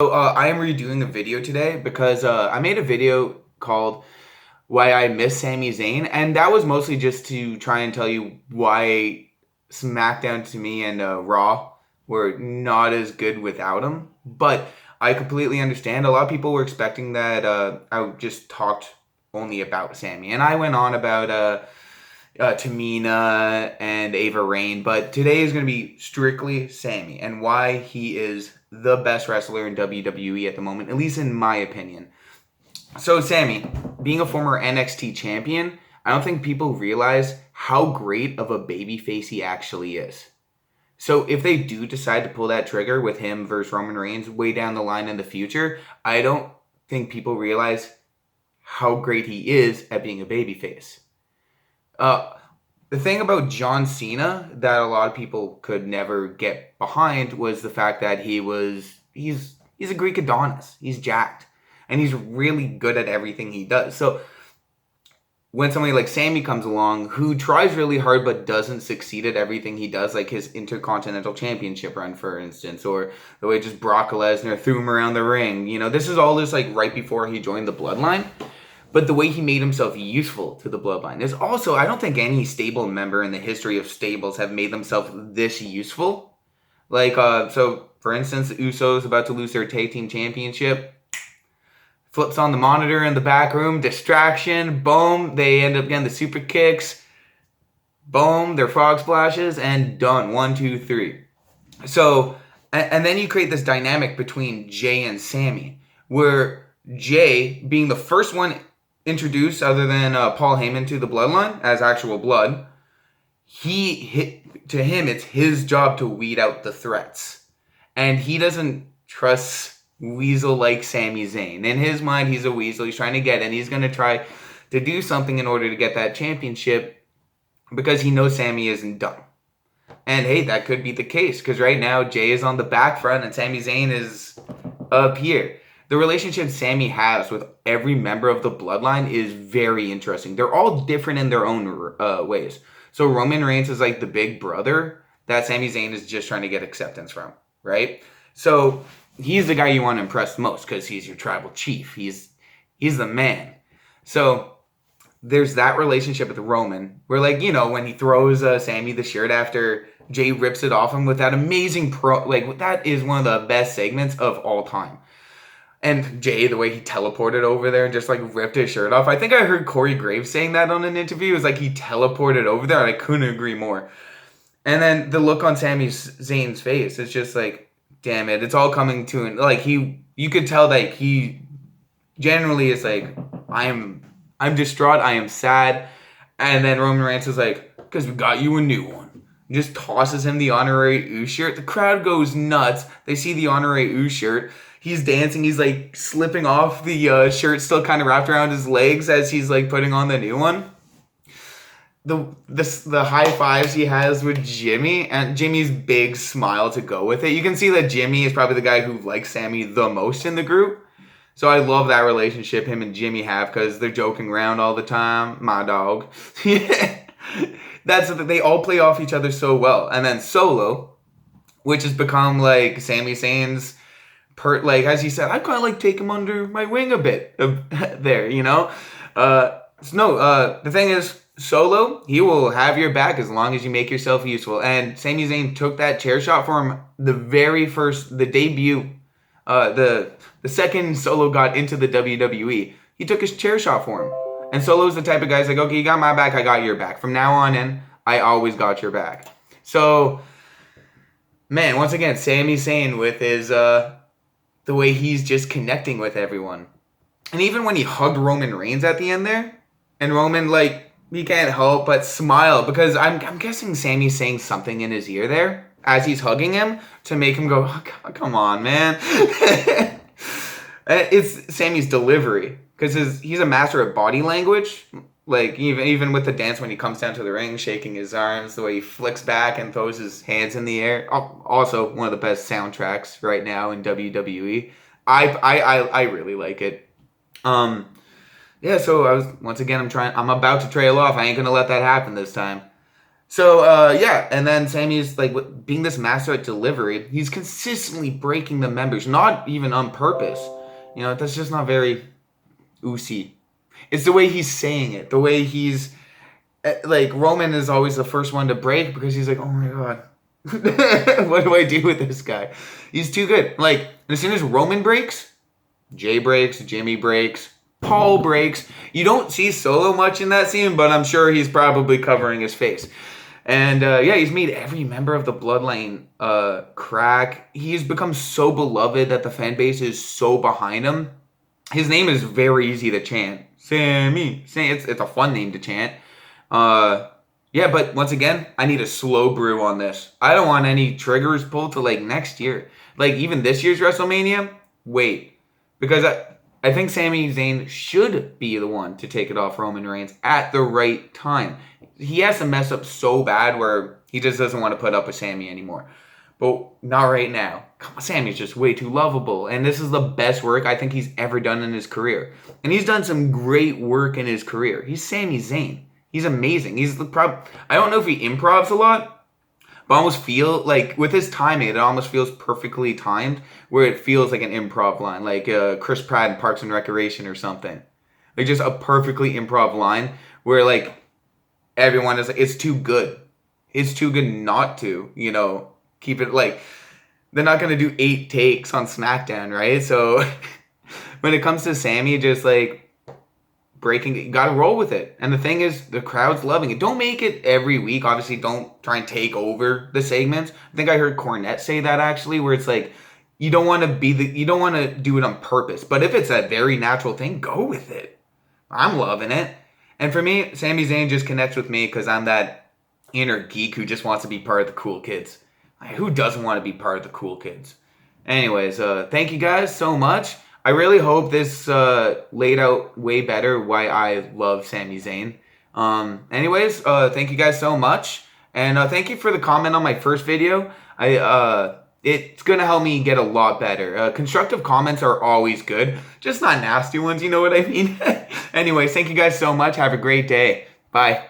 I am redoing a video today because I made a video called Why I Miss Sami Zayn, and that was mostly just to try and tell you why SmackDown to me and Raw were not as good without him. But I completely understand. A lot of people were expecting that I just talked only about Sami, and I went on about Tamina and Ava Rain, but today is going to be strictly Sami and why he is the best wrestler in WWE at the moment, at least in my opinion. So Sami, being a former NXT champion, I don't think people realize how great of a babyface he actually is. So if they do decide to pull that trigger with him versus Roman Reigns way down the line in the future, I don't think people realize how great he is at being a babyface. The thing about John Cena that a lot of people could never get behind was the fact that he's a Greek Adonis. He's jacked. And he's really good at everything he does. So when somebody like Sami comes along who tries really hard but doesn't succeed at everything he does, like his Intercontinental Championship run, for instance, or the way just Brock Lesnar threw him around the ring, this is all just like right before he joined the Bloodline. But the way he made himself useful to the Bloodline is also, I don't think any stable member in the history of stables have made themselves this useful. So for instance, the Usos about to lose their tag team championship. Flips on the monitor in the back room, distraction, boom, they end up getting the super kicks, boom, their frog splashes, and done. 1, 2, 3. So, and then you create this dynamic between Jay and Sami, where Jay, being the first one introduced other than Paul Heyman to the Bloodline as actual blood, to him, it's his job to weed out the threats. And he doesn't trust weasel like Sami Zayn. In his mind, he's a weasel. He's trying to get in. He's going to try to do something in order to get that championship because he knows Sami isn't done. And hey, that could be the case because right now Jay is on the back front and Sami Zayn is up here. The relationship Sami has with every member of the Bloodline is very interesting. They're all different in their own ways. So Roman Reigns is like the big brother that Sami Zayn is just trying to get acceptance from, right? So he's the guy you want to impress most because he's your tribal chief. He's the man. So there's that relationship with Roman where, when he throws Sami the shirt after Jay rips it off him with that amazing that is one of the best segments of all time. And Jay, the way he teleported over there and just ripped his shirt off. I think I heard Corey Graves saying that on an interview. It was like he teleported over there, and I couldn't agree more. And then the look on Sami Zayn's face is just damn it, it's all coming to an you could tell that he generally is I'm distraught, I am sad. And then Roman Reigns is because we got you a new one. Just tosses him the honorary Ooze shirt. The crowd goes nuts. They see the honorary Ooze shirt. He's dancing. He's slipping off the shirt, still kind of wrapped around his legs as he's putting on the new one. The high fives he has with Jimmy and Jimmy's big smile to go with it. You can see that Jimmy is probably the guy who likes Sami the most in the group. So I love that relationship him and Jimmy have because they're joking around all the time. My dog. They all play off each other so well. And then Solo, which has become Sami Zayn's as he said, I kind of take him under my wing a bit there, the thing is, Solo, he will have your back as long as you make yourself useful. And Sami Zayn took that chair shot for him the debut, the second Solo got into the WWE. He took his chair shot for him. And Solo's the type of guy who's okay, you got my back, I got your back. From now on in, I always got your back. So, man, once again, Sami Zayn with his, the way he's just connecting with everyone. And even when he hugged Roman Reigns at the end there, and Roman, he can't help but smile because I'm guessing Sami's saying something in his ear there as he's hugging him to make him go, oh, come on, man. It's Sami's delivery because he's a master of body language. Even with the dance when he comes down to the ring, shaking his arms, the way he flicks back and throws his hands in the air. Also, one of the best soundtracks right now in WWE. I really like it. So I'm about to trail off. I ain't gonna let that happen this time. So, yeah, and then Sammy's like being this master at delivery. He's consistently breaking the members, not even on purpose. You know, that's just not very Usi. It's the way he's saying it, the way he's like Roman is always the first one to break because he's like, oh my god, what do I do with this guy? He's too good. Like as soon as Roman breaks, Jay breaks, Jimmy breaks, Paul breaks. You don't see Solo much in that scene, but I'm sure he's probably covering his face. And yeah, he's made every member of the Bloodline crack. He's become so beloved that the fan base is so behind him. His name is very easy to chant. Sami. It's a fun name to chant. Yeah, but once again, I need a slow brew on this. I don't want any triggers pulled to like next year. Like even this year's WrestleMania, wait. Because I think Zami Zayn should be the one to take it off Roman Reigns at the right time. He has to mess up so bad where he just doesn't want to put up with Sami anymore. But not right now. Come on, Sammy's just way too lovable. And this is the best work I think he's ever done in his career. And he's done some great work in his career. He's Zami Zayn. He's amazing. He's the I don't know if he improvs a lot, but I almost feel like with his timing, it almost feels perfectly timed where it feels like an improv line, like Chris Pratt in Parks and Recreation or something. Like just a perfectly improv line where like everyone is like, it's too good. It's too good not to, you know, keep it like, they're not going to do 8 takes on SmackDown, right? So when it comes to Sami, just like, breaking it, you gotta roll with it. And the thing is, the crowd's loving it. Don't make it every week. Obviously, don't try and take over the segments. I think I heard Cornette say that actually, where it's like you don't want to do it on purpose. But if it's a very natural thing, go with it. I'm loving it. And for me, Sami Zayn just connects with me because I'm that inner geek who just wants to be part of the cool kids. Like, who doesn't want to be part of the cool kids? Anyways, thank you guys so much. I really hope this laid out way better why I love Sami Zayn. Anyways, thank you guys so much. And thank you for the comment on my first video. It's going to help me get a lot better. Constructive comments are always good. Just not nasty ones, you know what I mean? Anyways, thank you guys so much. Have a great day. Bye.